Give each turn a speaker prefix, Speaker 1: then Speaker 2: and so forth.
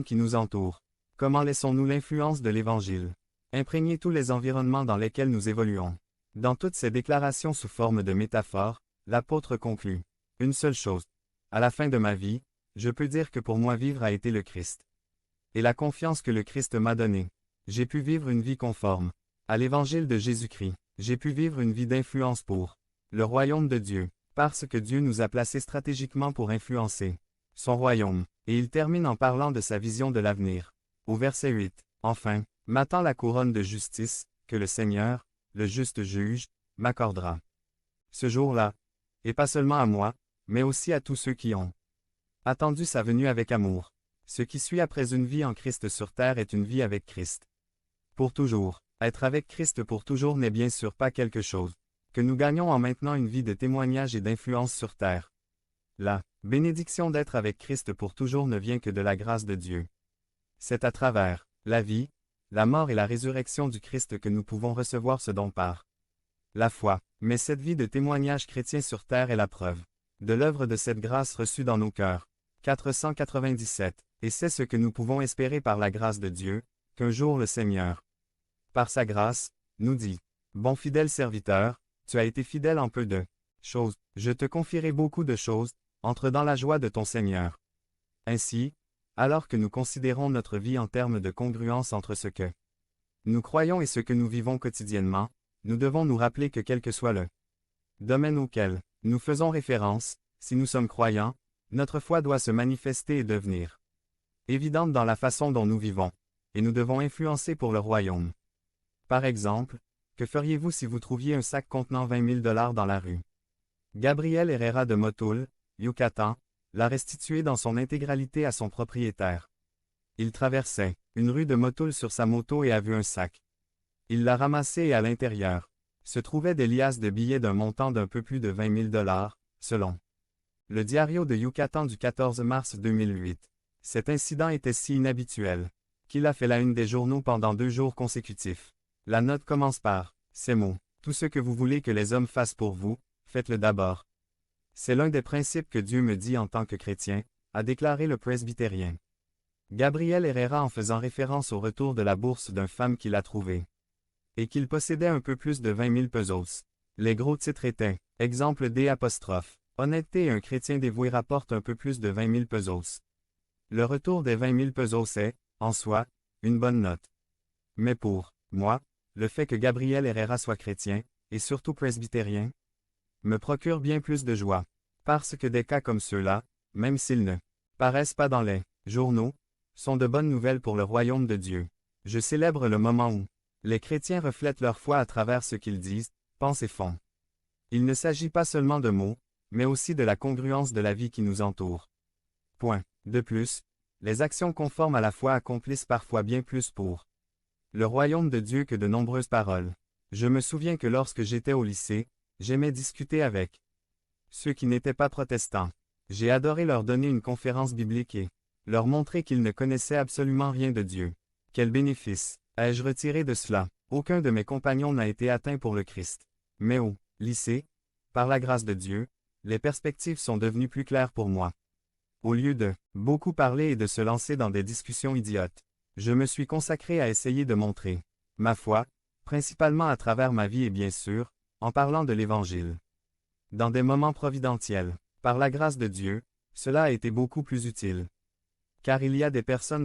Speaker 1: qui nous entoure. Comment laissons-nous l'influence de l'Évangile imprégner tous les environnements dans lesquels nous évoluons? Dans toutes ces déclarations sous forme de métaphores, l'apôtre conclut. Une seule chose. À la fin de ma vie, je peux dire que pour moi vivre a été le Christ. Et la confiance que le Christ m'a donnée. J'ai pu vivre une vie conforme à l'Évangile de Jésus-Christ. J'ai pu vivre une vie d'influence pour le royaume de Dieu, parce que Dieu nous a placés stratégiquement pour influencer son royaume. Et il termine en parlant de sa vision de l'avenir. Au verset 8. Enfin, m'attend la couronne de justice, que le Seigneur, le juste juge, m'accordera. Ce jour-là, et pas seulement à moi, mais aussi à tous ceux qui ont attendu sa venue avec amour. Ce qui suit après une vie en Christ sur terre est une vie avec Christ. Pour toujours. Être avec Christ pour toujours n'est bien sûr pas quelque chose que nous gagnons en maintenant une vie de témoignage et d'influence sur terre. La bénédiction d'être avec Christ pour toujours ne vient que de la grâce de Dieu. C'est à travers la vie, la mort et la résurrection du Christ que nous pouvons recevoir ce don par la foi. Mais cette vie de témoignage chrétien sur terre est la preuve de l'œuvre de cette grâce reçue dans nos cœurs. 497. Et c'est ce que nous pouvons espérer par la grâce de Dieu, qu'un jour le Seigneur, par sa grâce, nous dit, « Bon fidèle serviteur, tu as été fidèle en peu de choses, je te confierai beaucoup de choses, entre dans la joie de ton Seigneur. » Ainsi, alors que nous considérons notre vie en termes de congruence entre ce que nous croyons et ce que nous vivons quotidiennement, nous devons nous rappeler que quel que soit le domaine auquel nous faisons référence, si nous sommes croyants, notre foi doit se manifester et devenir évidente dans la façon dont nous vivons, et nous devons influencer pour le royaume. Par exemple, que feriez-vous si vous trouviez un sac contenant 20 000 $ dans la rue? Gabriel Herrera de Motul, Yucatan, l'a restitué dans son intégralité à son propriétaire. Il traversait une rue de Motul sur sa moto et a vu un sac. Il l'a ramassé et à l'intérieur se trouvaient des liasses de billets d'un montant d'un peu plus de 20 000 $, selon le Diario de Yucatan du 14 mars 2008. Cet incident était si inhabituel qu'il a fait la une des journaux pendant 2 jours consécutifs. La note commence par ces mots. Tout ce que vous voulez que les hommes fassent pour vous, faites-le d'abord. C'est l'un des principes que Dieu me dit en tant que chrétien, a déclaré le presbytérien Gabriel Herrera en faisant référence au retour de la bourse d'une femme qu'il a trouvée. Et qu'il possédait un peu plus de 20 000 pesos. Les gros titres étaient exemple D'. Honnêteté et un chrétien dévoué rapporte un peu plus de 20 000 pesos. Le retour des 20 000 pesos est, en soi, une bonne note. Mais pour moi, le fait que Gabriel Herrera soit chrétien, et surtout presbytérien, me procure bien plus de joie. Parce que des cas comme ceux-là, même s'ils ne paraissent pas dans les journaux, sont de bonnes nouvelles pour le royaume de Dieu. Je célèbre le moment où les chrétiens reflètent leur foi à travers ce qu'ils disent, pensent et font. Il ne s'agit pas seulement de mots, mais aussi de la congruence de la vie qui nous entoure. Point. De plus, les actions conformes à la foi accomplissent parfois bien plus pour le royaume de Dieu que de nombreuses paroles. Je me souviens que lorsque j'étais au lycée, j'aimais discuter avec ceux qui n'étaient pas protestants. J'ai adoré leur donner une conférence biblique et leur montrer qu'ils ne connaissaient absolument rien de Dieu. Quel bénéfice ai-je retiré de cela? Aucun de mes compagnons n'a été atteint pour le Christ. Mais au lycée, par la grâce de Dieu, les perspectives sont devenues plus claires pour moi. Au lieu de beaucoup parler et de se lancer dans des discussions idiotes, je me suis consacré à essayer de montrer ma foi, principalement à travers ma vie et bien sûr, en parlant de l'Évangile. Dans des moments providentiels, par la grâce de Dieu, cela a été beaucoup plus utile. Car il y a des personnes dans